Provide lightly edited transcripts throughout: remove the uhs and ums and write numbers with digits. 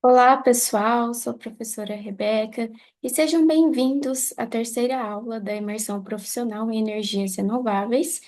Olá, pessoal. Sou a professora Rebeca e sejam bem-vindos à terceira aula da imersão profissional em energias renováveis.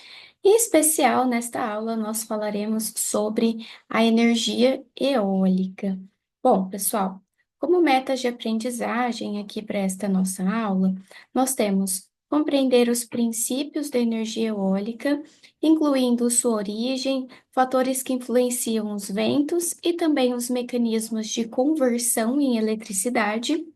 Em especial, nesta aula, nós falaremos sobre a energia eólica. Bom, pessoal, como metas de aprendizagem aqui para esta nossa aula, nós temos compreender os princípios da energia eólica, incluindo sua origem, fatores que influenciam os ventos e também os mecanismos de conversão em eletricidade,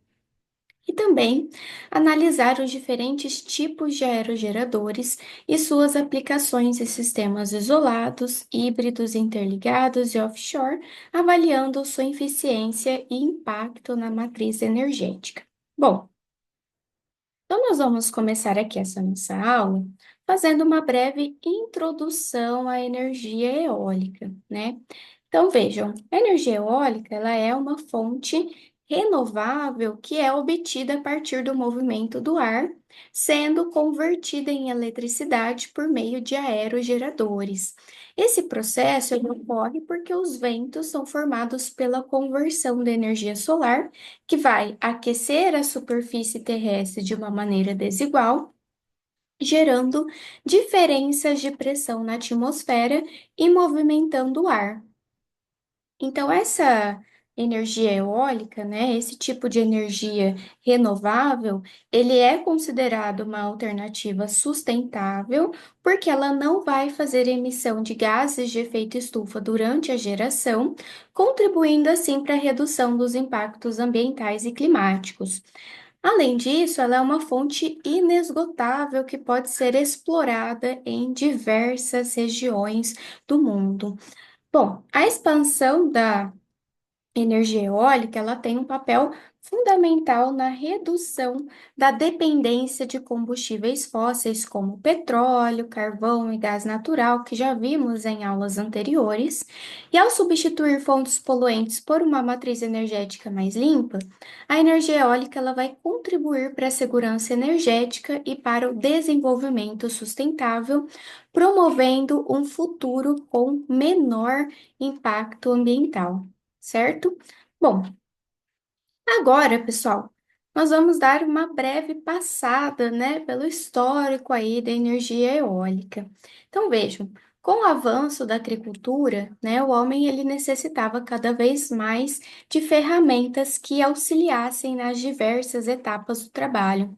e também analisar os diferentes tipos de aerogeradores e suas aplicações em sistemas isolados, híbridos, interligados e offshore, avaliando sua eficiência e impacto na matriz energética. Bom, então, nós vamos começar aqui essa nossa aula fazendo uma breve introdução à energia eólica, né? Então, vejam, a energia eólica, ela é uma fonte renovável que é obtida a partir do movimento do ar, sendo convertida em eletricidade por meio de aerogeradores. Esse processo ele ocorre porque os ventos são formados pela conversão da energia solar que vai aquecer a superfície terrestre de uma maneira desigual, gerando diferenças de pressão na atmosfera e movimentando o ar. Então, essa energia eólica, né, esse tipo de energia renovável, ele é considerado uma alternativa sustentável, porque ela não vai fazer emissão de gases de efeito estufa durante a geração, contribuindo assim para a redução dos impactos ambientais e climáticos. Além disso, ela é uma fonte inesgotável que pode ser explorada em diversas regiões do mundo. Bom, a expansão da energia eólica, ela tem um papel fundamental na redução da dependência de combustíveis fósseis como petróleo, carvão e gás natural, que já vimos em aulas anteriores, e ao substituir fontes poluentes por uma matriz energética mais limpa, a energia eólica ela vai contribuir para a segurança energética e para o desenvolvimento sustentável, promovendo um futuro com menor impacto ambiental, certo? Bom, agora, pessoal, nós vamos dar uma breve passada, né, pelo histórico aí da energia eólica. Então, vejam, com o avanço da agricultura, né, o homem ele necessitava cada vez mais de ferramentas que auxiliassem nas diversas etapas do trabalho.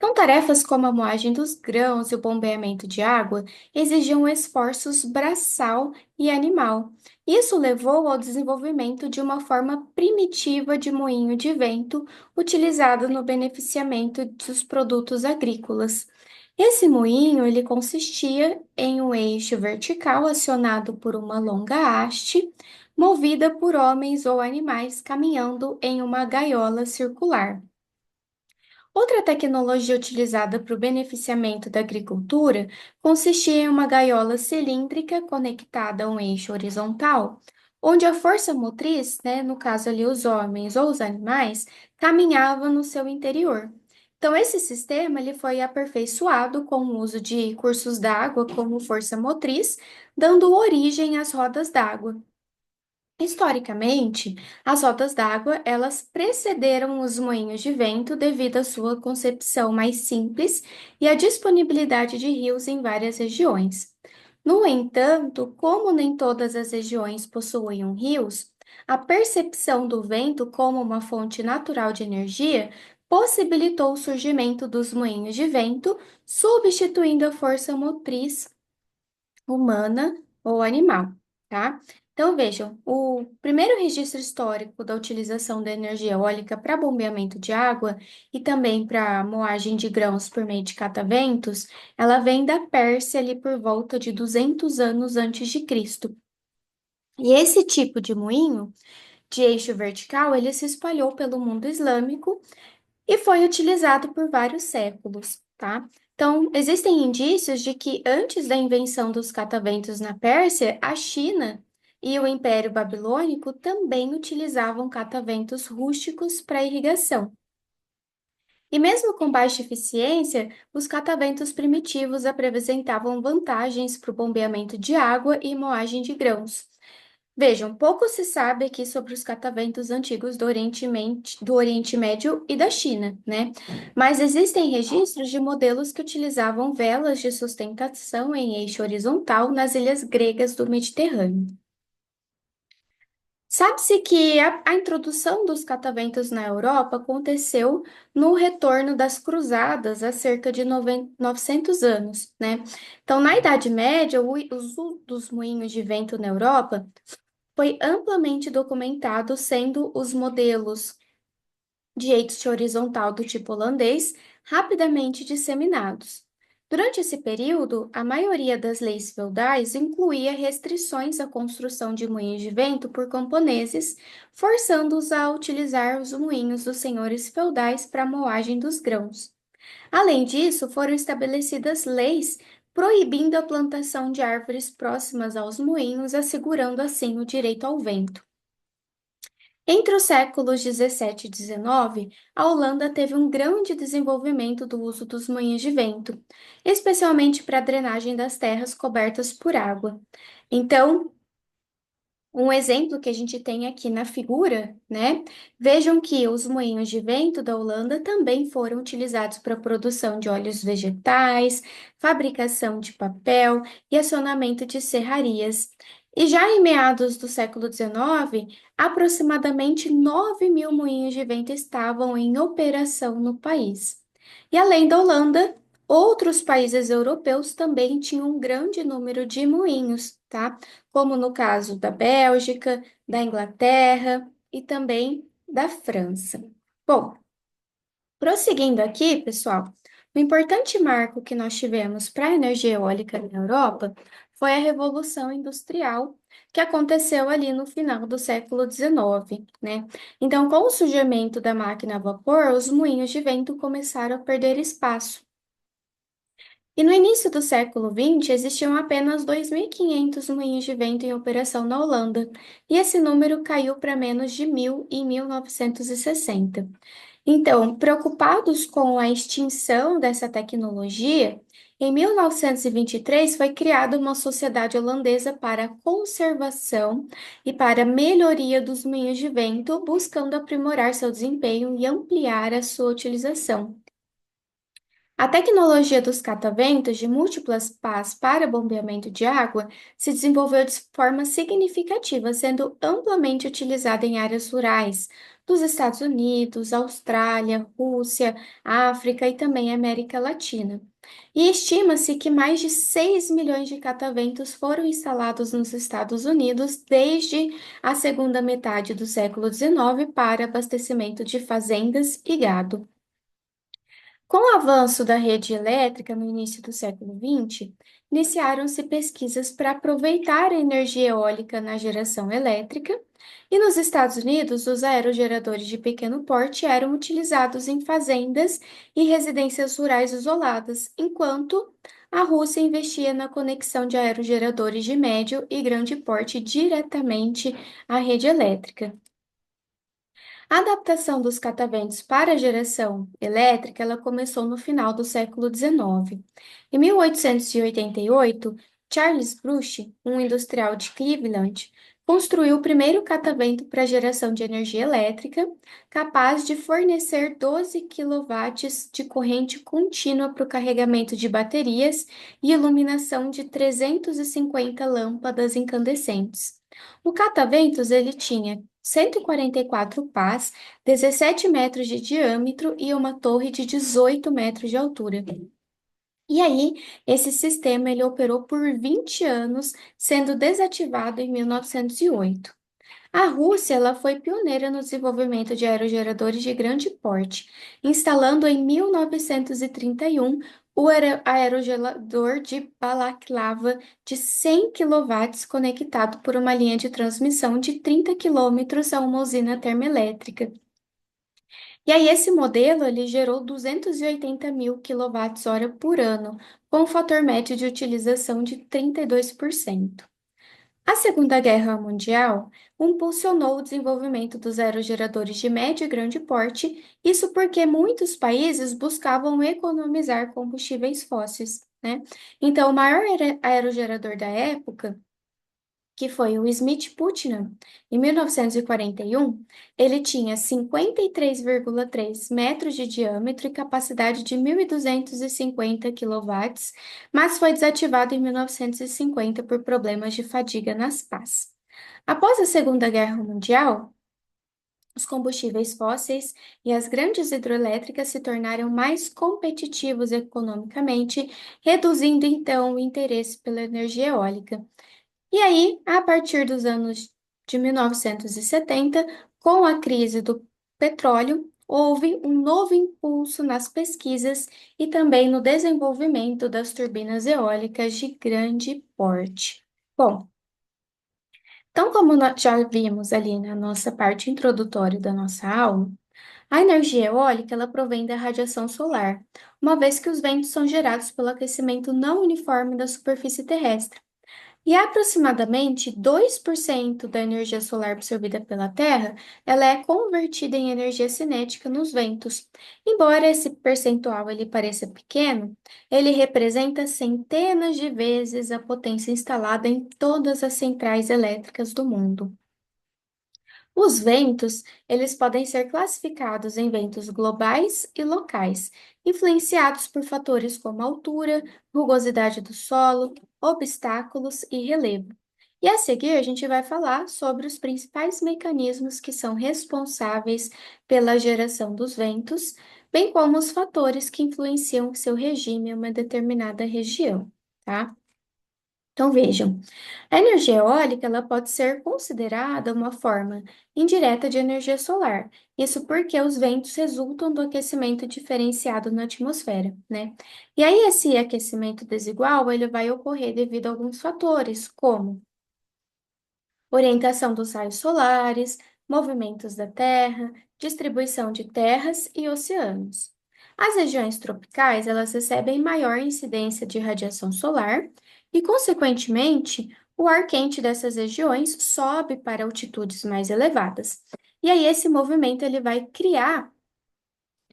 Então, tarefas como a moagem dos grãos e o bombeamento de água exigiam esforços braçal e animal. Isso levou ao desenvolvimento de uma forma primitiva de moinho de vento utilizado no beneficiamento dos produtos agrícolas. Esse moinho ele consistia em um eixo vertical acionado por uma longa haste, movida por homens ou animais caminhando em uma gaiola circular. Outra tecnologia utilizada para o beneficiamento da agricultura consistia em uma gaiola cilíndrica conectada a um eixo horizontal, onde a força motriz, né, no caso ali os homens ou os animais, caminhava no seu interior. Então, esse sistema ele foi aperfeiçoado com o uso de cursos d'água como força motriz, dando origem às rodas d'água. Historicamente, as rodas d'água, elas precederam os moinhos de vento devido à sua concepção mais simples e à disponibilidade de rios em várias regiões. No entanto, como nem todas as regiões possuíam rios, a percepção do vento como uma fonte natural de energia possibilitou o surgimento dos moinhos de vento, substituindo a força motriz humana ou animal, tá? Então, vejam, o primeiro registro histórico da utilização da energia eólica para bombeamento de água e também para moagem de grãos por meio de cataventos, ela vem da Pérsia ali por volta de 200 anos antes de Cristo. E esse tipo de moinho, de eixo vertical, ele se espalhou pelo mundo islâmico e foi utilizado por vários séculos, tá? Então, existem indícios de que antes da invenção dos cataventos na Pérsia, a China e o Império Babilônico também utilizavam cataventos rústicos para irrigação. E mesmo com baixa eficiência, os cataventos primitivos apresentavam vantagens para o bombeamento de água e moagem de grãos. Vejam, pouco se sabe aqui sobre os cataventos antigos do Oriente Médio e da China, né? Mas existem registros de modelos que utilizavam velas de sustentação em eixo horizontal nas ilhas gregas do Mediterrâneo. Sabe-se que a introdução dos cataventos na Europa aconteceu no retorno das cruzadas há cerca de 900 anos, né? Então, na Idade Média, o uso dos moinhos de vento na Europa foi amplamente documentado, sendo os modelos de eixo horizontal do tipo holandês rapidamente disseminados. Durante esse período, a maioria das leis feudais incluía restrições à construção de moinhos de vento por camponeses, forçando-os a utilizar os moinhos dos senhores feudais para a moagem dos grãos. Além disso, foram estabelecidas leis proibindo a plantação de árvores próximas aos moinhos, assegurando assim o direito ao vento. Entre os séculos 17 e 19, a Holanda teve um grande desenvolvimento do uso dos moinhos de vento, especialmente para a drenagem das terras cobertas por água. Então, um exemplo que a gente tem aqui na figura, né? Vejam que os moinhos de vento da Holanda também foram utilizados para a produção de óleos vegetais, fabricação de papel e acionamento de serrarias. E já em meados do século XIX, aproximadamente 9.000 moinhos de vento estavam em operação no país. E além da Holanda, outros países europeus também tinham um grande número de moinhos, tá? Como no caso da Bélgica, da Inglaterra e também da França. Bom, prosseguindo aqui, pessoal, o importante marco que nós tivemos para a energia eólica na Europa foi a Revolução Industrial, que aconteceu ali no final do século XIX, né? Então, com o surgimento da máquina a vapor, os moinhos de vento começaram a perder espaço. E no início do século XX, existiam apenas 2.500 moinhos de vento em operação na Holanda, e esse número caiu para menos de 1.000 em 1960. Então, preocupados com a extinção dessa tecnologia, em 1923 foi criada uma sociedade holandesa para a conservação e para a melhoria dos moinhos de vento, buscando aprimorar seu desempenho e ampliar a sua utilização. A tecnologia dos cataventos de múltiplas pás para bombeamento de água se desenvolveu de forma significativa, sendo amplamente utilizada em áreas rurais dos Estados Unidos, Austrália, Rússia, África e também América Latina. E estima-se que mais de 6 milhões de cataventos foram instalados nos Estados Unidos desde a segunda metade do século XIX para abastecimento de fazendas e gado. Com o avanço da rede elétrica no início do século XX, iniciaram-se pesquisas para aproveitar a energia eólica na geração elétrica, e nos Estados Unidos, os aerogeradores de pequeno porte eram utilizados em fazendas e residências rurais isoladas, enquanto a Rússia investia na conexão de aerogeradores de médio e grande porte diretamente à rede elétrica. A adaptação dos cataventos para a geração elétrica, ela começou no final do século XIX. Em 1888, Charles Brush, um industrial de Cleveland, construiu o primeiro catavento para geração de energia elétrica, capaz de fornecer 12 quilowatts de corrente contínua para o carregamento de baterias e iluminação de 350 lâmpadas incandescentes. O cataventos ele tinha 144 pás, 17 metros de diâmetro e uma torre de 18 metros de altura. E aí, esse sistema ele operou por 20 anos, sendo desativado em 1908. A Rússia ela foi pioneira no desenvolvimento de aerogeradores de grande porte, instalando em 1931 o aerogerador de Balaklava de 100 quilowatts conectado por uma linha de transmissão de 30 quilômetros a uma usina termoelétrica. E aí esse modelo ele gerou 280 mil quilowatts-hora por ano, com um fator médio de utilização de 32%. A Segunda Guerra Mundial impulsionou o desenvolvimento dos aerogeradores de médio e grande porte, isso porque muitos países buscavam economizar combustíveis fósseis, né? Então, o maior aerogerador da época que foi o Smith-Putnam, em 1941, ele tinha 53,3 metros de diâmetro e capacidade de 1.250 quilowatts, mas foi desativado em 1950 por problemas de fadiga nas pás. Após a Segunda Guerra Mundial, os combustíveis fósseis e as grandes hidroelétricas se tornaram mais competitivos economicamente, reduzindo então o interesse pela energia eólica. E aí, a partir dos anos de 1970, com a crise do petróleo, houve um novo impulso nas pesquisas e também no desenvolvimento das turbinas eólicas de grande porte. Bom, então, como nós já vimos ali na nossa parte introdutória da nossa aula, a energia eólica ela provém da radiação solar, uma vez que os ventos são gerados pelo aquecimento não uniforme da superfície terrestre. E aproximadamente 2% da energia solar absorvida pela Terra, ela é convertida em energia cinética nos ventos. Embora esse percentual ele pareça pequeno, ele representa centenas de vezes a potência instalada em todas as centrais elétricas do mundo. Os ventos, eles podem ser classificados em ventos globais e locais, influenciados por fatores como altura, rugosidade do solo, obstáculos e relevo. E a seguir, a gente vai falar sobre os principais mecanismos que são responsáveis pela geração dos ventos, bem como os fatores que influenciam seu regime em uma determinada região, tá? Então, vejam, a energia eólica ela pode ser considerada uma forma indireta de energia solar. Isso porque os ventos resultam do aquecimento diferenciado na atmosfera, né? E aí esse aquecimento desigual ele vai ocorrer devido a alguns fatores, como orientação dos raios solares, movimentos da Terra, distribuição de terras e oceanos. As regiões tropicais, elas recebem maior incidência de radiação solar e, consequentemente, o ar quente dessas regiões sobe para altitudes mais elevadas. E aí esse movimento ele vai criar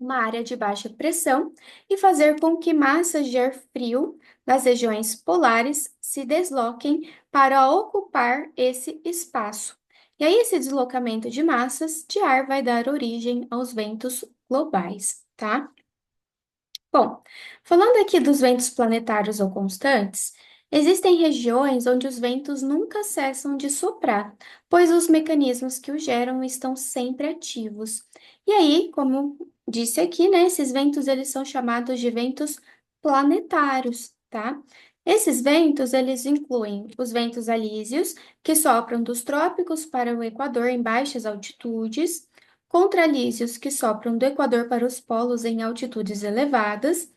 uma área de baixa pressão e fazer com que massas de ar frio das regiões polares se desloquem para ocupar esse espaço. E aí, esse deslocamento de massas de ar vai dar origem aos ventos globais, tá? Bom, falando aqui dos ventos planetários ou constantes, existem regiões onde os ventos nunca cessam de soprar, pois os mecanismos que o geram estão sempre ativos. E aí, como disse aqui, né, esses ventos eles são chamados de ventos planetários, tá? Esses ventos, eles incluem os ventos alísios, que sopram dos trópicos para o Equador em baixas altitudes, contralísios que sopram do Equador para os polos em altitudes elevadas,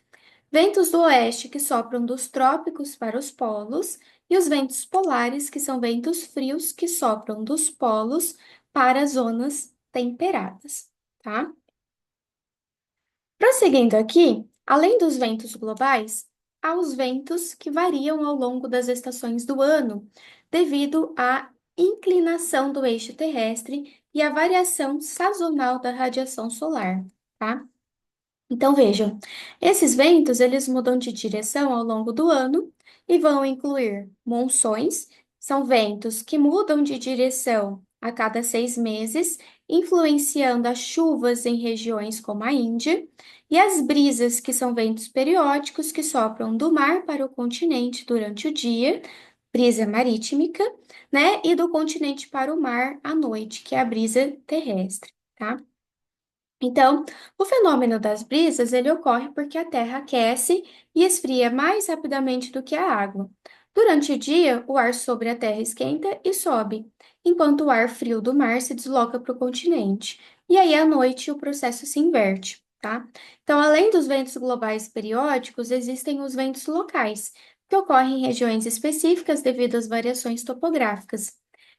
ventos do oeste que sopram dos trópicos para os polos, e os ventos polares, que são ventos frios que sopram dos polos para as zonas temperadas, tá? Prosseguindo aqui, além dos ventos globais, há os ventos que variam ao longo das estações do ano, devido à inclinação do eixo terrestre e à variação sazonal da radiação solar, tá? Então vejam, esses ventos eles mudam de direção ao longo do ano e vão incluir monções, são ventos que mudam de direção a cada 6 meses, influenciando as chuvas em regiões como a Índia, e as brisas, que são ventos periódicos que sopram do mar para o continente durante o dia, brisa marítima, né? E do continente para o mar à noite, que é a brisa terrestre, tá? Então, o fenômeno das brisas, ele ocorre porque a Terra aquece e esfria mais rapidamente do que a água. Durante o dia, o ar sobre a Terra esquenta e sobe, enquanto o ar frio do mar se desloca para o continente. E aí, à noite, o processo se inverte, tá? Então, além dos ventos globais periódicos, existem os ventos locais, que ocorrem em regiões específicas devido às variações topográficas.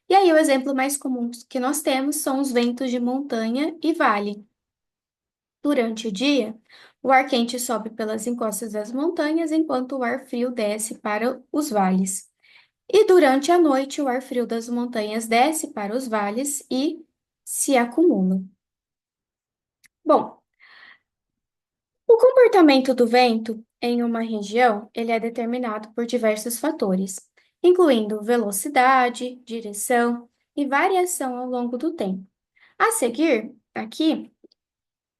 E aí, o exemplo mais comum que nós temos são os ventos de montanha e vale. Durante o dia, o ar quente sobe pelas encostas das montanhas, enquanto o ar frio desce para os vales. E durante a noite, o ar frio das montanhas desce para os vales e se acumula. Bom, o comportamento do vento em uma região, ele é determinado por diversos fatores. incluindo velocidade, direção e variação ao longo do tempo. A seguir, aqui,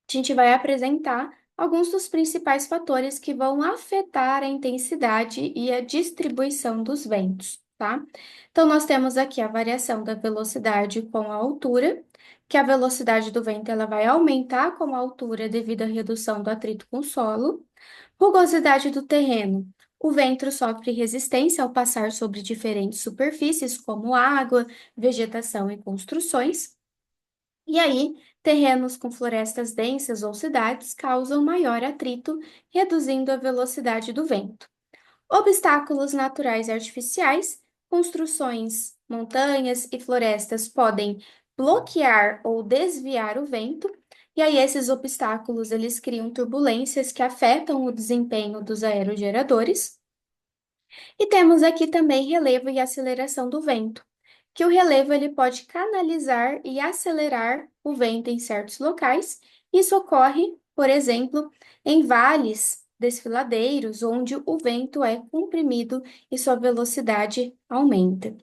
a gente vai apresentar alguns dos principais fatores que vão afetar a intensidade e a distribuição dos ventos, tá? Então, nós temos aqui a variação da velocidade com a altura, que a velocidade do vento ela vai aumentar com a altura devido à redução do atrito com o solo. Rugosidade do terreno. O vento sofre resistência ao passar sobre diferentes superfícies, como água, vegetação e construções. E aí, terrenos com florestas densas ou cidades causam maior atrito, reduzindo a velocidade do vento. Obstáculos naturais e artificiais, construções, montanhas e florestas podem bloquear ou desviar o vento, e aí esses obstáculos eles criam turbulências que afetam o desempenho dos aerogeradores. E temos aqui também relevo e aceleração do vento, que o relevo ele pode canalizar e acelerar o vento em certos locais. Isso ocorre, por exemplo, em vales desfiladeiros, onde o vento é comprimido e sua velocidade aumenta.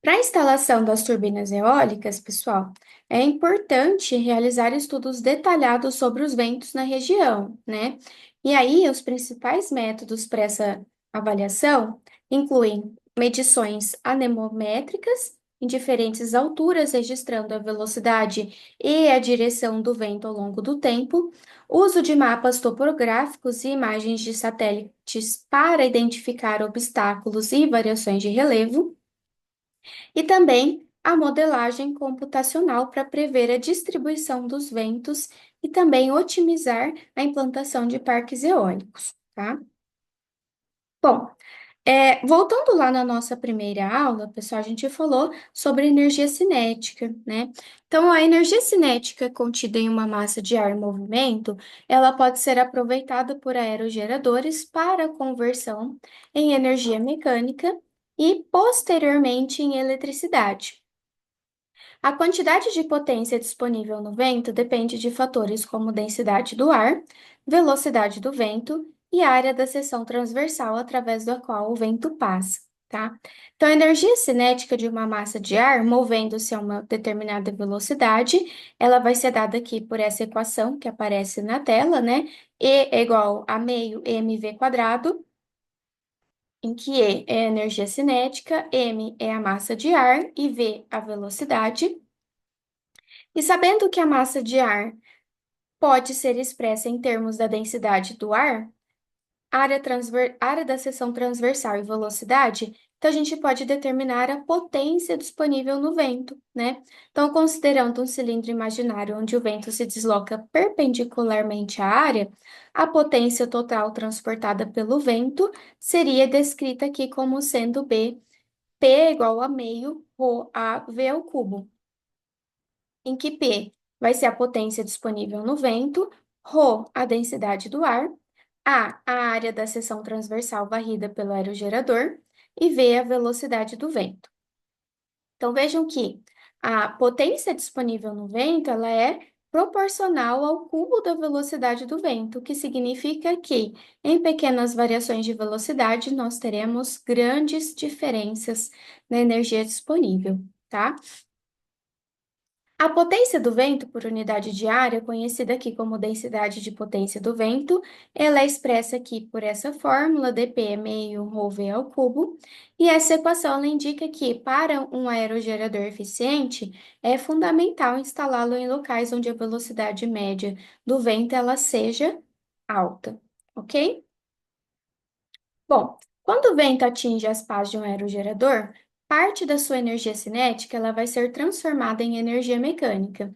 Para a instalação das turbinas eólicas, pessoal, é importante realizar estudos detalhados sobre os ventos na região, né? E aí, os principais métodos para essa avaliação incluem medições anemométricas em diferentes alturas, registrando a velocidade e a direção do vento ao longo do tempo, uso de mapas topográficos e imagens de satélites para identificar obstáculos e variações de relevo e também a modelagem computacional para prever a distribuição dos ventos e também otimizar a implantação de parques eólicos, tá? Bom, voltando lá na nossa primeira aula, pessoal, a gente falou sobre energia cinética, né? Então, a energia cinética contida em uma massa de ar em movimento, ela pode ser aproveitada por aerogeradores para conversão em energia mecânica e, posteriormente, em eletricidade. A quantidade de potência disponível no vento depende de fatores como densidade do ar, velocidade do vento e a área da seção transversal através da qual o vento passa, tá? Então, a energia cinética de uma massa de ar movendo-se a uma determinada velocidade, ela vai ser dada aqui por essa equação que aparece na tela, né? E é igual a meio mv quadrado, em que E é a energia cinética, m é a massa de ar e v a velocidade. E sabendo que a massa de ar pode ser expressa em termos da densidade do ar, área da seção transversal e velocidade, então a gente pode determinar a potência disponível no vento, né? Então, considerando um cilindro imaginário onde o vento se desloca perpendicularmente à área, a potência total transportada pelo vento seria descrita aqui como sendo B, P é igual a meio ρ a V ao cubo, em que P vai ser a potência disponível no vento, ρ, a densidade do ar, a área da seção transversal varrida pelo aerogerador, e V, a velocidade do vento. Então, vejam que a potência disponível no vento, ela é proporcional ao cubo da velocidade do vento, o que significa que, em pequenas variações de velocidade, nós teremos grandes diferenças na energia disponível, tá? A potência do vento por unidade de área, conhecida aqui como densidade de potência do vento, ela é expressa aqui por essa fórmula, dP é meio ρV ao cubo, e essa equação ela indica que, para um aerogerador eficiente, é fundamental instalá-lo em locais onde a velocidade média do vento ela seja alta, ok? Bom, quando o vento atinge as pás de um aerogerador, parte da sua energia cinética ela vai ser transformada em energia mecânica.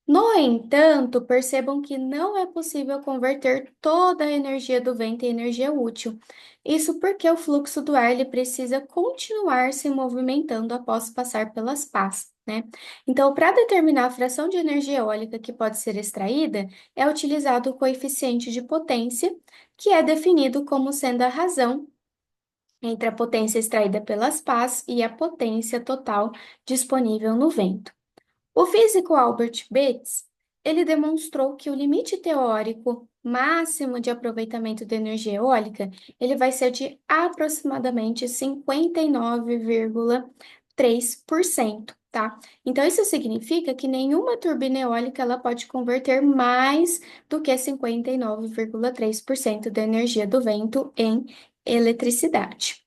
No entanto, percebam que não é possível converter toda a energia do vento em energia útil. Isso porque o fluxo do ar ele precisa continuar se movimentando após passar pelas pás, né? Então, para determinar a fração de energia eólica que pode ser extraída, é utilizado o coeficiente de potência, que é definido como sendo a razão entre a potência extraída pelas pás e a potência total disponível no vento. O físico Albert Betz, ele demonstrou que o limite teórico máximo de aproveitamento de energia eólica, ele vai ser de aproximadamente 59,3%, tá? Então, isso significa que nenhuma turbina eólica ela pode converter mais do que 59,3% da energia do vento em eletricidade.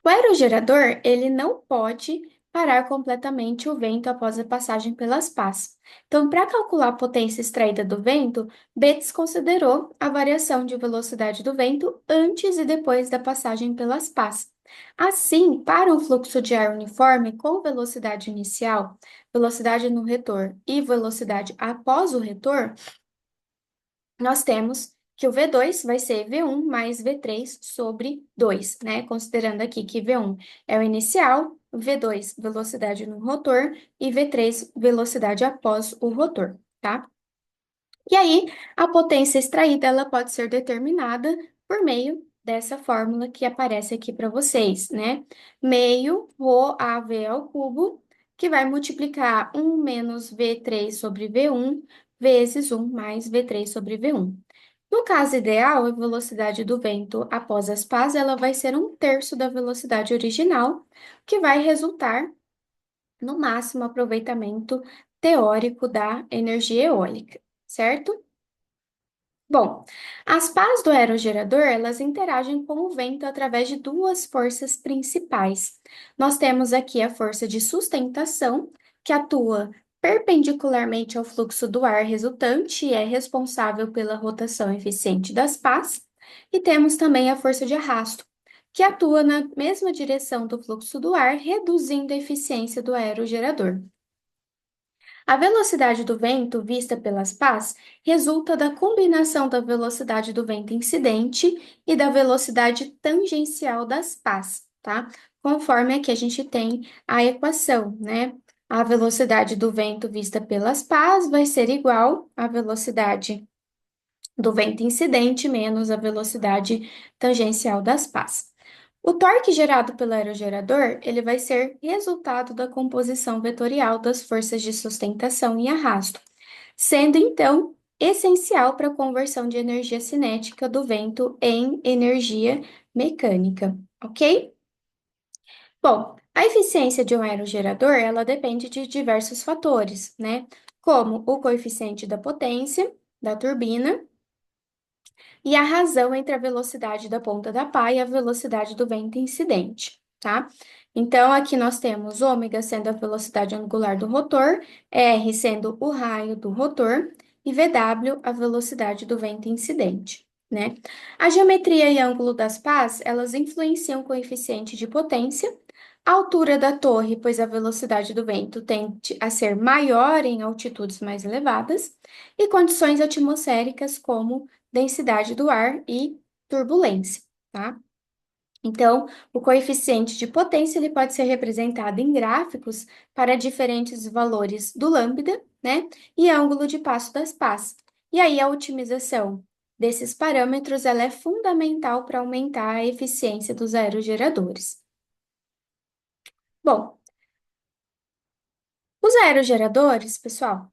O aerogerador, ele não pode parar completamente o vento após a passagem pelas pás. Então, para calcular a potência extraída do vento, Betts considerou a variação de velocidade do vento antes e depois da passagem pelas pás. Assim, para um fluxo de ar uniforme com velocidade inicial, velocidade no retor e velocidade após o retor, nós temos que o V2 vai ser V1 mais V3 sobre 2, né? Considerando aqui que V1 é o inicial, V2 velocidade no rotor e V3 velocidade após o rotor, tá? E aí, a potência extraída ela pode ser determinada por meio dessa fórmula que aparece aqui para vocês, né? Meio ρ AV ao cubo, que vai multiplicar 1 menos V3 sobre V1 vezes 1 mais V3 sobre V1. No caso ideal, a velocidade do vento após as pás, ela vai ser 1/3 da velocidade original, que vai resultar no máximo aproveitamento teórico da energia eólica, certo? Bom, as pás do aerogerador, elas interagem com o vento através de duas forças principais. Nós temos aqui a força de sustentação, que atua perpendicularmente ao fluxo do ar resultante e é responsável pela rotação eficiente das pás, e temos também a força de arrasto, que atua na mesma direção do fluxo do ar, reduzindo a eficiência do aerogerador. A velocidade do vento vista pelas pás resulta da combinação da velocidade do vento incidente e da velocidade tangencial das pás, tá? Conforme aqui a gente tem a equação, né? A velocidade do vento vista pelas pás vai ser igual à velocidade do vento incidente menos a velocidade tangencial das pás. O torque gerado pelo aerogerador, ele vai ser resultado da composição vetorial das forças de sustentação e arrasto, sendo então essencial para a conversão de energia cinética do vento em energia mecânica, ok? Bom, a eficiência de um aerogerador, ela depende de diversos fatores, né? Como o coeficiente da potência da turbina, e a razão entre a velocidade da ponta da pá e a velocidade do vento incidente, tá? Então, aqui nós temos ômega sendo a velocidade angular do rotor, R sendo o raio do rotor e VW a velocidade do vento incidente, né? A geometria e ângulo das pás, elas influenciam o coeficiente de potência, a altura da torre, pois a velocidade do vento tende a ser maior em altitudes mais elevadas, e condições atmosféricas como densidade do ar e turbulência, tá? Então, o coeficiente de potência ele pode ser representado em gráficos para diferentes valores do lambda, né? E ângulo de passo das pás. E aí a otimização desses parâmetros ela é fundamental para aumentar a eficiência dos aerogeradores. Bom, os aerogeradores, pessoal,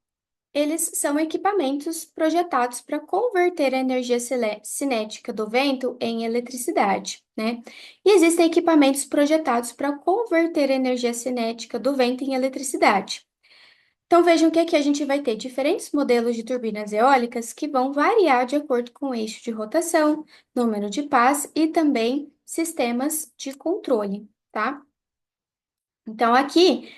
eles são equipamentos projetados para converter a energia cinética do vento em eletricidade, né? E existem equipamentos projetados para converter a energia cinética do vento em eletricidade. Então vejam que aqui a gente vai ter diferentes modelos de turbinas eólicas que vão variar de acordo com o eixo de rotação, número de pás e também sistemas de controle, tá? Então aqui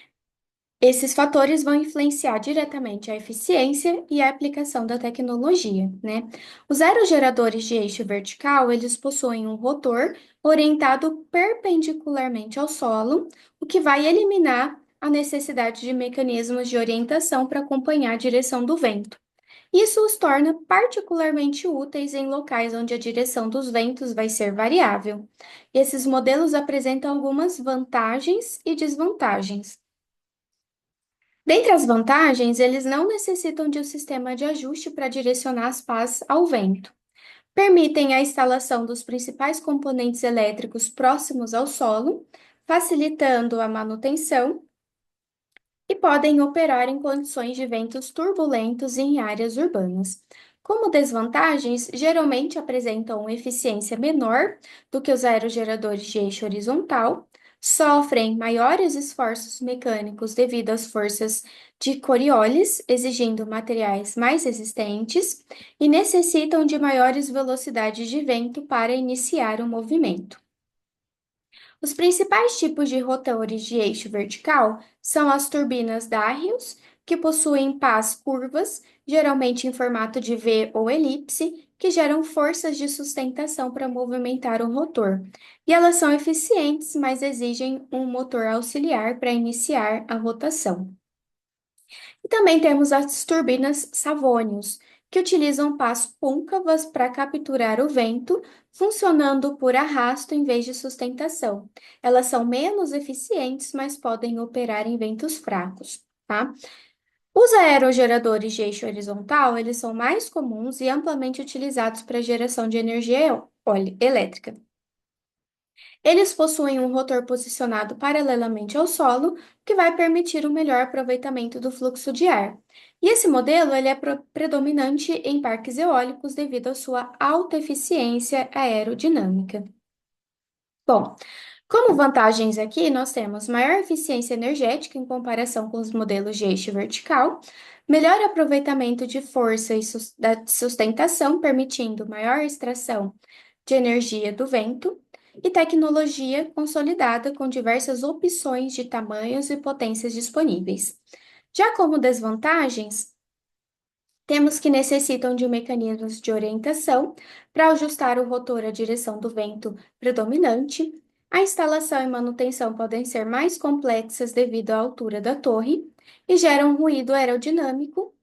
esses fatores vão influenciar diretamente a eficiência e a aplicação da tecnologia, né? Os aerogeradores de eixo vertical, eles possuem um rotor orientado perpendicularmente ao solo, o que vai eliminar a necessidade de mecanismos de orientação para acompanhar a direção do vento. Isso os torna particularmente úteis em locais onde a direção dos ventos vai ser variável. Esses modelos apresentam algumas vantagens e desvantagens. Dentre as vantagens, eles não necessitam de um sistema de ajuste para direcionar as pás ao vento. Permitem a instalação dos principais componentes elétricos próximos ao solo, facilitando a manutenção, e podem operar em condições de ventos turbulentos e em áreas urbanas. Como desvantagens, geralmente apresentam eficiência menor do que os aerogeradores de eixo horizontal, sofrem maiores esforços mecânicos devido às forças de Coriolis, exigindo materiais mais resistentes, e necessitam de maiores velocidades de vento para iniciar o movimento. Os principais tipos de rotores de eixo vertical são as turbinas Darrius, que possuem pás curvas, geralmente em formato de V ou elipse, que geram forças de sustentação para movimentar o rotor. E elas são eficientes, mas exigem um motor auxiliar para iniciar a rotação. E também temos as turbinas Savonius, que utilizam pás côncavas para capturar o vento, funcionando por arrasto em vez de sustentação. Elas são menos eficientes, mas podem operar em ventos fracos, tá? Os aerogeradores de eixo horizontal, eles são mais comuns e amplamente utilizados para geração de energia elétrica. Eles possuem um rotor posicionado paralelamente ao solo, que vai permitir um melhor aproveitamento do fluxo de ar. E esse modelo ele é predominante em parques eólicos devido à sua alta eficiência aerodinâmica. Bom, como vantagens aqui, nós temos maior eficiência energética em comparação com os modelos de eixo vertical, melhor aproveitamento de força e da sustentação, permitindo maior extração de energia do vento, e tecnologia consolidada com diversas opções de tamanhos e potências disponíveis. Já como desvantagens, temos que necessitam de mecanismos de orientação para ajustar o rotor à direção do vento predominante. A instalação e manutenção podem ser mais complexas devido à altura da torre e geram ruído aerodinâmico,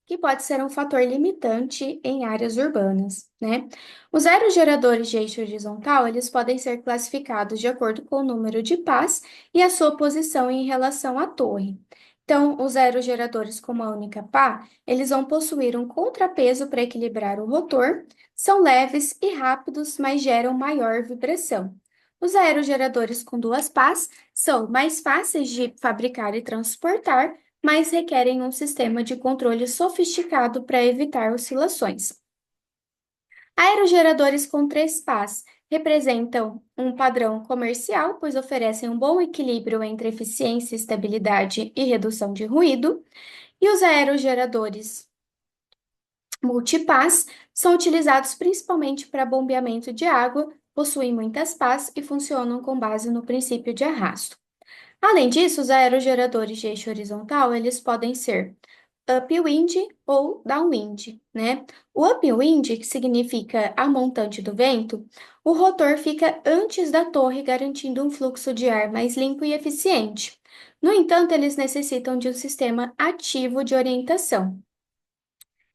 que pode ser um fator limitante em áreas urbanas, né? Os aerogeradores de eixo horizontal, eles podem ser classificados de acordo com o número de pás e a sua posição em relação à torre. Então, os aerogeradores com uma única pá, eles vão possuir um contrapeso para equilibrar o rotor, são leves e rápidos, mas geram maior vibração. Os aerogeradores com duas pás são mais fáceis de fabricar e transportar, mas requerem um sistema de controle sofisticado para evitar oscilações. Aerogeradores com três pás representam um padrão comercial, pois oferecem um bom equilíbrio entre eficiência, estabilidade e redução de ruído, e os aerogeradores multipás são utilizados principalmente para bombeamento de água, possuem muitas pás e funcionam com base no princípio de arrasto. Além disso, os aerogeradores de eixo horizontal, eles podem ser upwind ou downwind, né? O upwind, que significa a montante do vento, o rotor fica antes da torre, garantindo um fluxo de ar mais limpo e eficiente. No entanto, eles necessitam de um sistema ativo de orientação.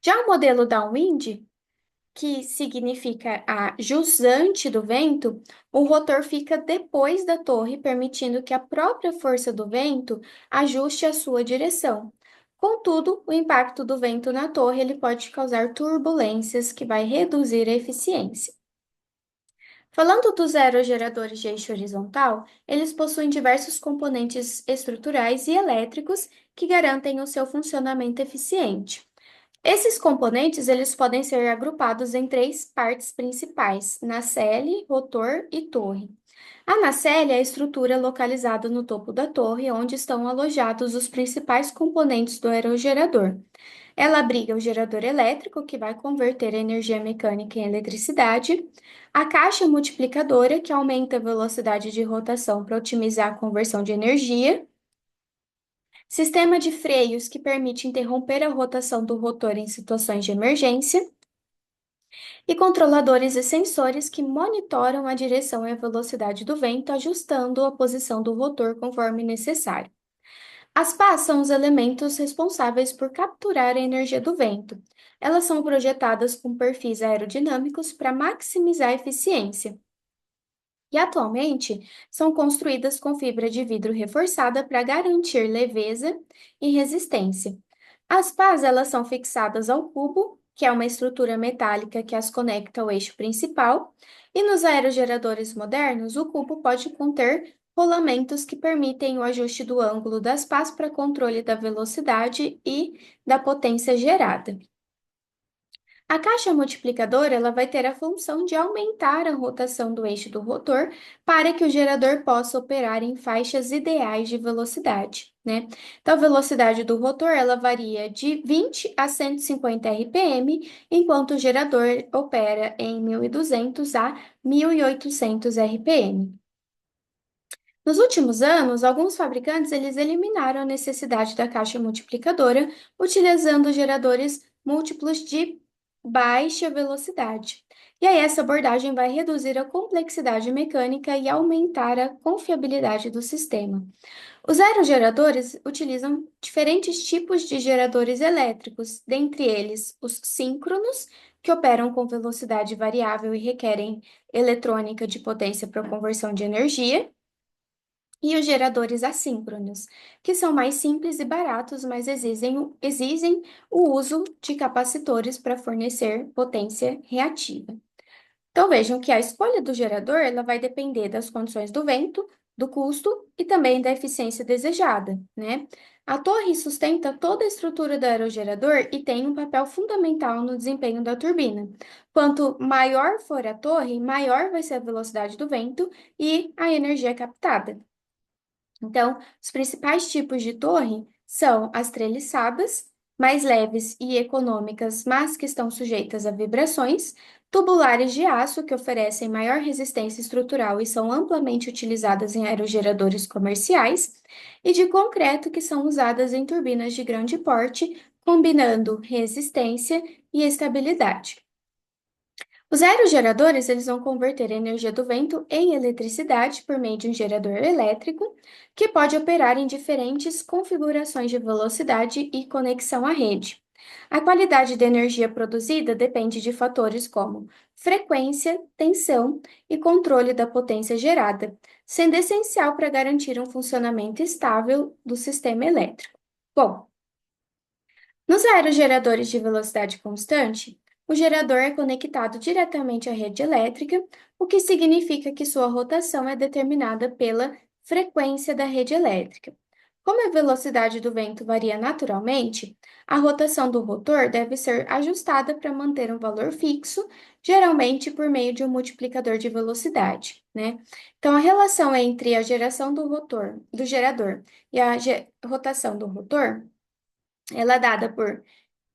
Já o modelo downwind, que significa a jusante do vento, o rotor fica depois da torre, permitindo que a própria força do vento ajuste a sua direção. Contudo, o impacto do vento na torre ele pode causar turbulências que vai reduzir a eficiência. Falando dos aerogeradores de eixo horizontal, eles possuem diversos componentes estruturais e elétricos que garantem o seu funcionamento eficiente. Esses componentes eles podem ser agrupados em três partes principais: nacelle, rotor e torre. A nacelle é a estrutura localizada no topo da torre, onde estão alojados os principais componentes do aerogerador. Ela abriga o gerador elétrico, que vai converter a energia mecânica em eletricidade, a caixa multiplicadora, que aumenta a velocidade de rotação para otimizar a conversão de energia, sistema de freios que permite interromper a rotação do rotor em situações de emergência, e controladores e sensores que monitoram a direção e a velocidade do vento, ajustando a posição do rotor conforme necessário. As pás são os elementos responsáveis por capturar a energia do vento. Elas são projetadas com perfis aerodinâmicos para maximizar a eficiência. E atualmente são construídas com fibra de vidro reforçada para garantir leveza e resistência. As pás elas são fixadas ao cubo, que é uma estrutura metálica que as conecta ao eixo principal, e nos aerogeradores modernos, o cubo pode conter rolamentos que permitem o ajuste do ângulo das pás para controle da velocidade e da potência gerada. A caixa multiplicadora ela vai ter a função de aumentar a rotação do eixo do rotor para que o gerador possa operar em faixas ideais de velocidade, né? Então, a velocidade do rotor ela varia de 20 a 150 RPM, enquanto o gerador opera em 1.200 a 1.800 RPM. Nos últimos anos, alguns fabricantes eles eliminaram a necessidade da caixa multiplicadora, utilizando geradores múltiplos de baixa velocidade. E aí, essa abordagem vai reduzir a complexidade mecânica e aumentar a confiabilidade do sistema. Os aerogeradores utilizam diferentes tipos de geradores elétricos, dentre eles os síncronos, que operam com velocidade variável e requerem eletrônica de potência para conversão de energia e os geradores assíncronos, que são mais simples e baratos, mas exigem o uso de capacitores para fornecer potência reativa. Então vejam que a escolha do gerador ela vai depender das condições do vento, do custo e também da eficiência desejada, né? A torre sustenta toda a estrutura do aerogerador e tem um papel fundamental no desempenho da turbina. Quanto maior for a torre, maior vai ser a velocidade do vento e a energia captada. Então, os principais tipos de torre são as treliçadas, mais leves e econômicas, mas que estão sujeitas a vibrações, tubulares de aço, que oferecem maior resistência estrutural e são amplamente utilizadas em aerogeradores comerciais, e de concreto, que são usadas em turbinas de grande porte, combinando resistência e estabilidade. Os aerogeradores, eles vão converter a energia do vento em eletricidade por meio de um gerador elétrico, que pode operar em diferentes configurações de velocidade e conexão à rede. A qualidade da energia produzida depende de fatores como frequência, tensão e controle da potência gerada, sendo essencial para garantir um funcionamento estável do sistema elétrico. Bom, nos aerogeradores de velocidade constante, o gerador é conectado diretamente à rede elétrica, o que significa que sua rotação é determinada pela frequência da rede elétrica. Como a velocidade do vento varia naturalmente, a rotação do rotor deve ser ajustada para manter um valor fixo, geralmente por meio de um multiplicador de velocidade, né? Então, a relação entre a geração do gerador e a rotação do rotor ela é dada por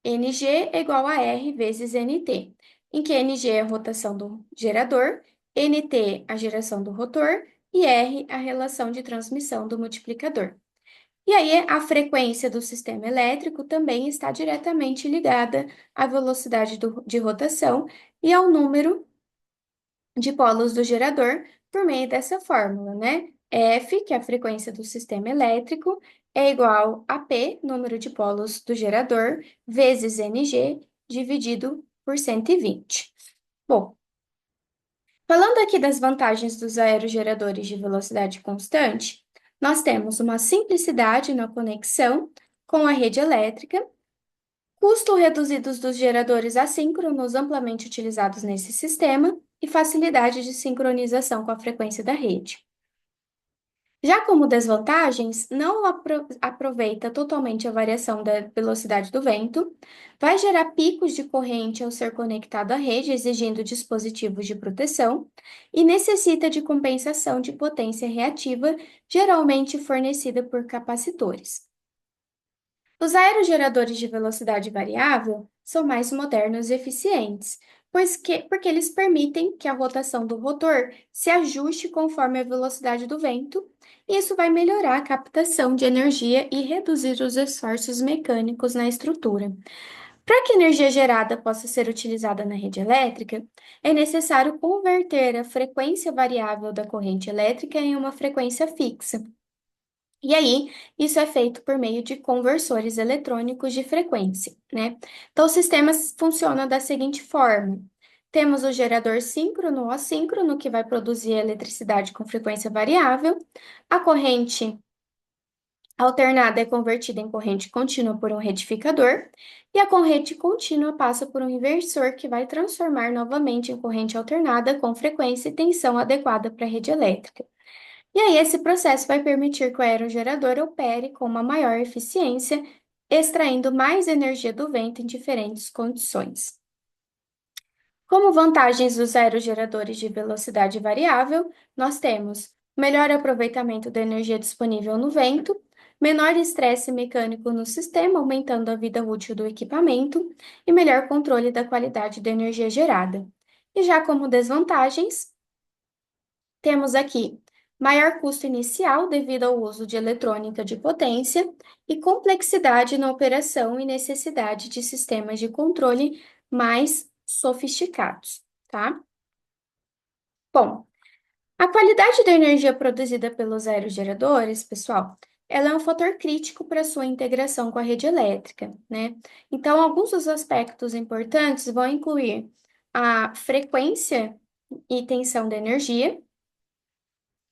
Ng é igual a R vezes Nt, em que Ng é a rotação do gerador, Nt a geração do rotor e R a relação de transmissão do multiplicador. E aí, a frequência do sistema elétrico também está diretamente ligada à velocidade de rotação e ao número de polos do gerador por meio dessa fórmula, né? F, que é a frequência do sistema elétrico, é igual a P, número de polos do gerador, vezes Ng, dividido por 120. Bom, falando aqui das vantagens dos aerogeradores de velocidade constante, nós temos uma simplicidade na conexão com a rede elétrica, custo reduzidos dos geradores assíncronos amplamente utilizados nesse sistema e facilidade de sincronização com a frequência da rede. Já como desvantagens, não aproveita totalmente a variação da velocidade do vento, vai gerar picos de corrente ao ser conectado à rede, exigindo dispositivos de proteção, e necessita de compensação de potência reativa, geralmente fornecida por capacitores. Os aerogeradores de velocidade variável são mais modernos e eficientes, porque eles permitem que a rotação do rotor se ajuste conforme a velocidade do vento, e isso vai melhorar a captação de energia e reduzir os esforços mecânicos na estrutura. Para que a energia gerada possa ser utilizada na rede elétrica, é necessário converter a frequência variável da corrente elétrica em uma frequência fixa. E aí, isso é feito por meio de conversores eletrônicos de frequência, né? Então, o sistema funciona da seguinte forma: temos o gerador síncrono ou assíncrono, que vai produzir eletricidade com frequência variável, a corrente alternada é convertida em corrente contínua por um retificador, e a corrente contínua passa por um inversor, que vai transformar novamente em corrente alternada com frequência e tensão adequada para a rede elétrica. E aí, esse processo vai permitir que o aerogerador opere com uma maior eficiência, extraindo mais energia do vento em diferentes condições. Como vantagens dos aerogeradores de velocidade variável, nós temos melhor aproveitamento da energia disponível no vento, menor estresse mecânico no sistema, aumentando a vida útil do equipamento, e melhor controle da qualidade da energia gerada. E já como desvantagens, temos aqui maior custo inicial devido ao uso de eletrônica de potência e complexidade na operação e necessidade de sistemas de controle mais sofisticados, tá? Bom, a qualidade da energia produzida pelos aerogeradores, pessoal, ela é um fator crítico para sua integração com a rede elétrica, né? Então, alguns dos aspectos importantes vão incluir a frequência e tensão da energia.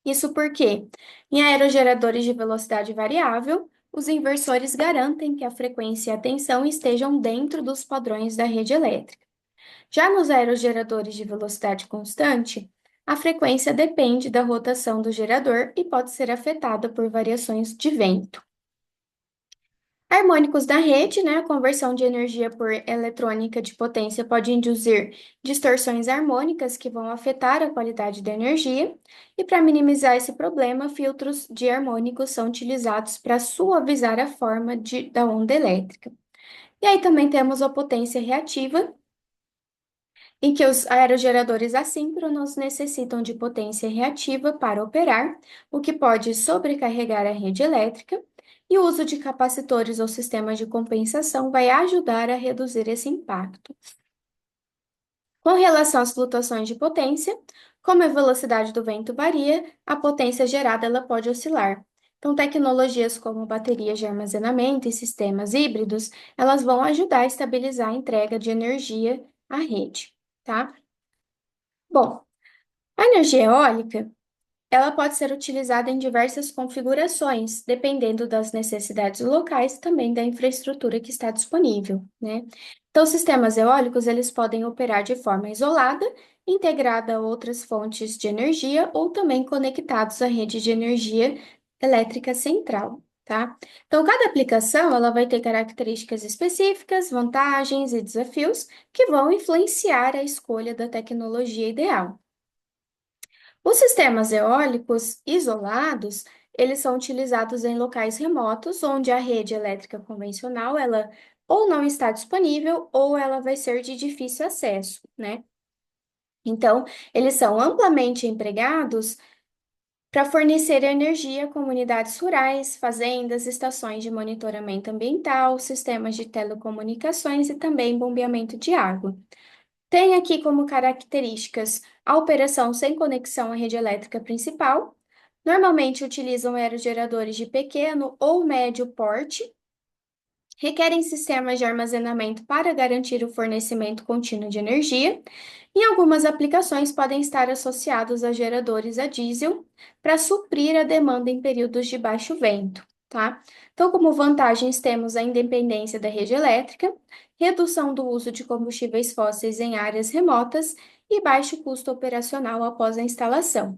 Isso porque, em aerogeradores de velocidade variável, os inversores garantem que a frequência e a tensão estejam dentro dos padrões da rede elétrica. Já nos aerogeradores de velocidade constante, a frequência depende da rotação do gerador e pode ser afetada por variações de vento. Harmônicos da rede, né? A conversão de energia por eletrônica de potência pode induzir distorções harmônicas que vão afetar a qualidade da energia. E para minimizar esse problema, filtros de harmônicos são utilizados para suavizar a forma da onda elétrica. E aí também temos a potência reativa, em que os aerogeradores assíncronos necessitam de potência reativa para operar, o que pode sobrecarregar a rede elétrica, e o uso de capacitores ou sistemas de compensação vai ajudar a reduzir esse impacto. Com relação às flutuações de potência, como a velocidade do vento varia, a potência gerada ela pode oscilar. Então, tecnologias como baterias de armazenamento e sistemas híbridos, elas vão ajudar a estabilizar a entrega de energia à rede, tá? Bom, a energia eólica, ela pode ser utilizada em diversas configurações, dependendo das necessidades locais e também da infraestrutura que está disponível, né? Então, sistemas eólicos, eles podem operar de forma isolada, integrada a outras fontes de energia ou também conectados à rede de energia elétrica central, tá? Então, cada aplicação, ela vai ter características específicas, vantagens e desafios que vão influenciar a escolha da tecnologia ideal. Os sistemas eólicos isolados, eles são utilizados em locais remotos, onde a rede elétrica convencional, ela ou não está disponível, ou ela vai ser de difícil acesso, né? Então, eles são amplamente empregados para fornecer energia a comunidades rurais, fazendas, estações de monitoramento ambiental, sistemas de telecomunicações e também bombeamento de água. Tem aqui como características a operação sem conexão à rede elétrica principal. Normalmente utilizam aerogeradores de pequeno ou médio porte, requerem sistemas de armazenamento para garantir o fornecimento contínuo de energia. E algumas aplicações podem estar associados a geradores a diesel para suprir a demanda em períodos de baixo vento, tá? Então, como vantagens, temos a independência da rede elétrica, redução do uso de combustíveis fósseis em áreas remotas e baixo custo operacional após a instalação.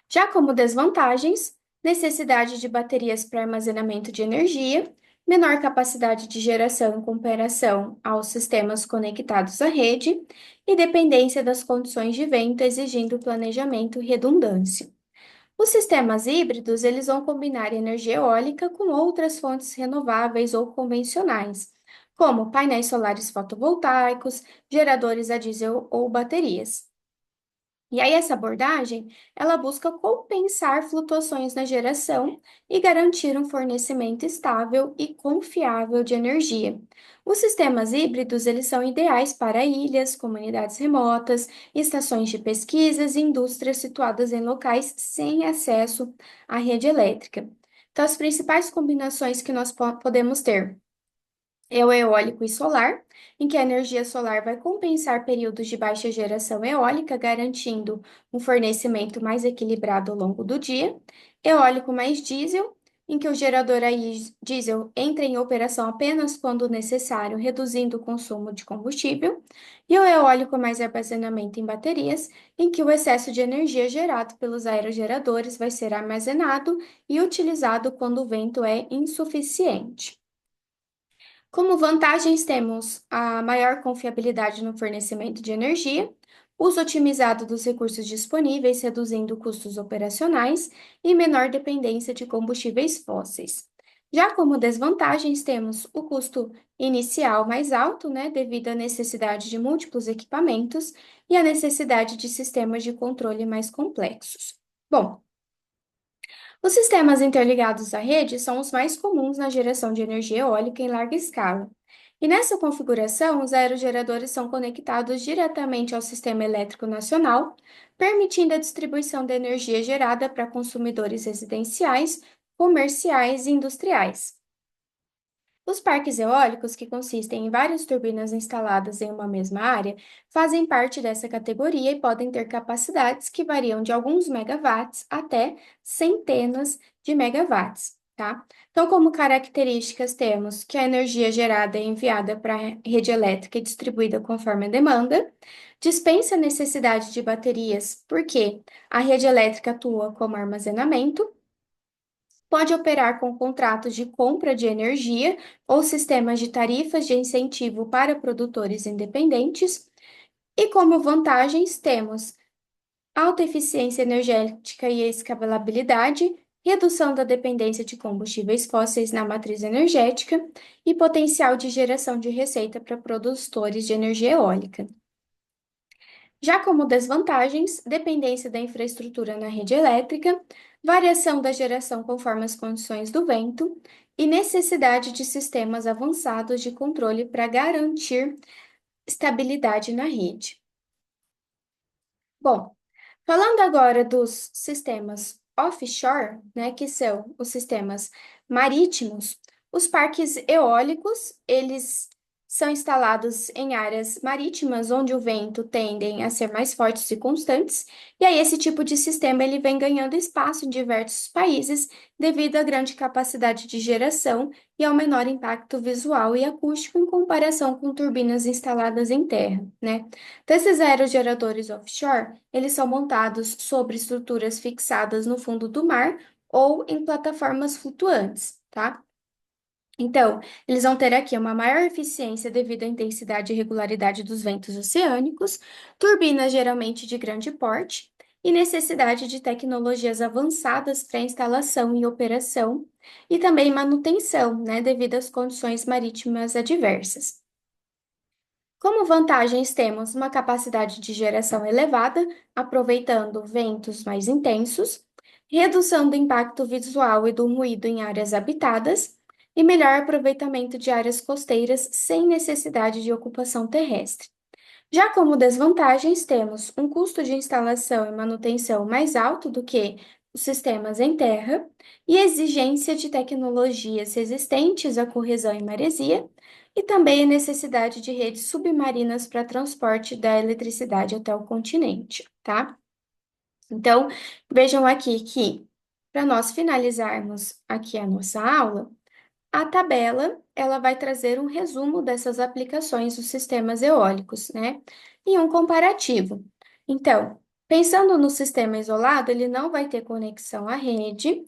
Já como desvantagens, necessidade de baterias para armazenamento de energia, menor capacidade de geração em comparação aos sistemas conectados à rede e dependência das condições de vento, exigindo planejamento e redundância. Os sistemas híbridos, eles vão combinar energia eólica com outras fontes renováveis ou convencionais, como painéis solares fotovoltaicos, geradores a diesel ou baterias. E aí, essa abordagem, ela busca compensar flutuações na geração e garantir um fornecimento estável e confiável de energia. Os sistemas híbridos, eles são ideais para ilhas, comunidades remotas, estações de pesquisas e indústrias situadas em locais sem acesso à rede elétrica. Então, as principais combinações que nós podemos ter é o eólico e solar, em que a energia solar vai compensar períodos de baixa geração eólica, garantindo um fornecimento mais equilibrado ao longo do dia. Eólico mais diesel, em que o gerador a diesel entra em operação apenas quando necessário, reduzindo o consumo de combustível. E o eólico mais armazenamento em baterias, em que o excesso de energia gerado pelos aerogeradores vai ser armazenado e utilizado quando o vento é insuficiente. Como vantagens, temos a maior confiabilidade no fornecimento de energia, uso otimizado dos recursos disponíveis, reduzindo custos operacionais e menor dependência de combustíveis fósseis. Já como desvantagens, temos o custo inicial mais alto, né, devido à necessidade de múltiplos equipamentos e a necessidade de sistemas de controle mais complexos. Bom, os sistemas interligados à rede são os mais comuns na geração de energia eólica em larga escala. E nessa configuração, os aerogeradores são conectados diretamente ao sistema elétrico nacional, permitindo a distribuição da energia gerada para consumidores residenciais, comerciais e industriais. Os parques eólicos, que consistem em várias turbinas instaladas em uma mesma área, fazem parte dessa categoria e podem ter capacidades que variam de alguns megawatts até centenas de megawatts, tá? Então, como características, temos que a energia gerada é enviada para a rede elétrica e distribuída conforme a demanda, dispensa a necessidade de baterias, porque a rede elétrica atua como armazenamento. Pode operar com contratos de compra de energia ou sistemas de tarifas de incentivo para produtores independentes. E como vantagens, temos alta eficiência energética e escalabilidade, redução da dependência de combustíveis fósseis na matriz energética e potencial de geração de receita para produtores de energia eólica. Já como desvantagens, dependência da infraestrutura na rede elétrica, variação da geração conforme as condições do vento e necessidade de sistemas avançados de controle para garantir estabilidade na rede. Bom, falando agora dos sistemas offshore, né, que são os sistemas marítimos, os parques eólicos, eles são instalados em áreas marítimas onde o vento tendem a ser mais fortes e constantes, e aí esse tipo de sistema ele vem ganhando espaço em diversos países devido à grande capacidade de geração e ao menor impacto visual e acústico em comparação com turbinas instaladas em terra, né? Então, esses aerogeradores offshore, eles são montados sobre estruturas fixadas no fundo do mar ou em plataformas flutuantes, tá? Então, eles vão ter aqui uma maior eficiência devido à intensidade e regularidade dos ventos oceânicos, turbinas geralmente de grande porte e necessidade de tecnologias avançadas para instalação e operação e também manutenção, né, devido às condições marítimas adversas. Como vantagens, temos uma capacidade de geração elevada, aproveitando ventos mais intensos, redução do impacto visual e do ruído em áreas habitadas, e melhor aproveitamento de áreas costeiras sem necessidade de ocupação terrestre. Já como desvantagens, temos um custo de instalação e manutenção mais alto do que os sistemas em terra e exigência de tecnologias resistentes à corrosão e maresia, e também a necessidade de redes submarinas para transporte da eletricidade até o continente, tá? Então, vejam aqui que, para nós finalizarmos aqui a nossa aula, a tabela, ela vai trazer um resumo dessas aplicações dos sistemas eólicos, né? E um comparativo. Então, pensando no sistema isolado, ele não vai ter conexão à rede,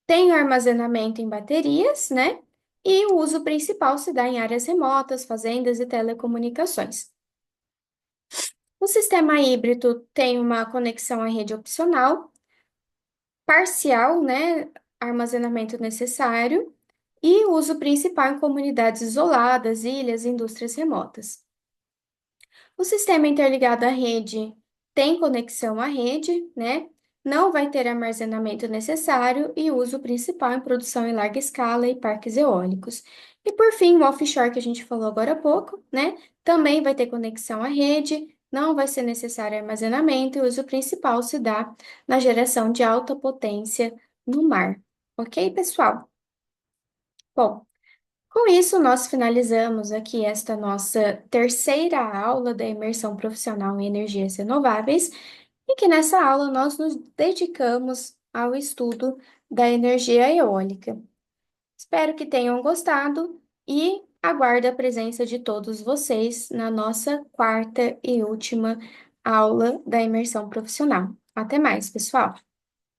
tem armazenamento em baterias, né? E o uso principal se dá em áreas remotas, fazendas e telecomunicações. O sistema híbrido tem uma conexão à rede opcional, parcial, né? Armazenamento necessário e o uso principal em comunidades isoladas, ilhas e indústrias remotas. O sistema interligado à rede tem conexão à rede, né? Não vai ter armazenamento necessário e uso principal em produção em larga escala e parques eólicos. E por fim, o offshore que a gente falou agora há pouco, né? Também vai ter conexão à rede, não vai ser necessário armazenamento e o uso principal se dá na geração de alta potência no mar. Ok, pessoal? Bom, com isso, nós finalizamos aqui esta nossa terceira aula da imersão profissional em energias renováveis, e que nessa aula nós nos dedicamos ao estudo da energia eólica. Espero que tenham gostado e aguardo a presença de todos vocês na nossa quarta e última aula da imersão profissional. Até mais, pessoal!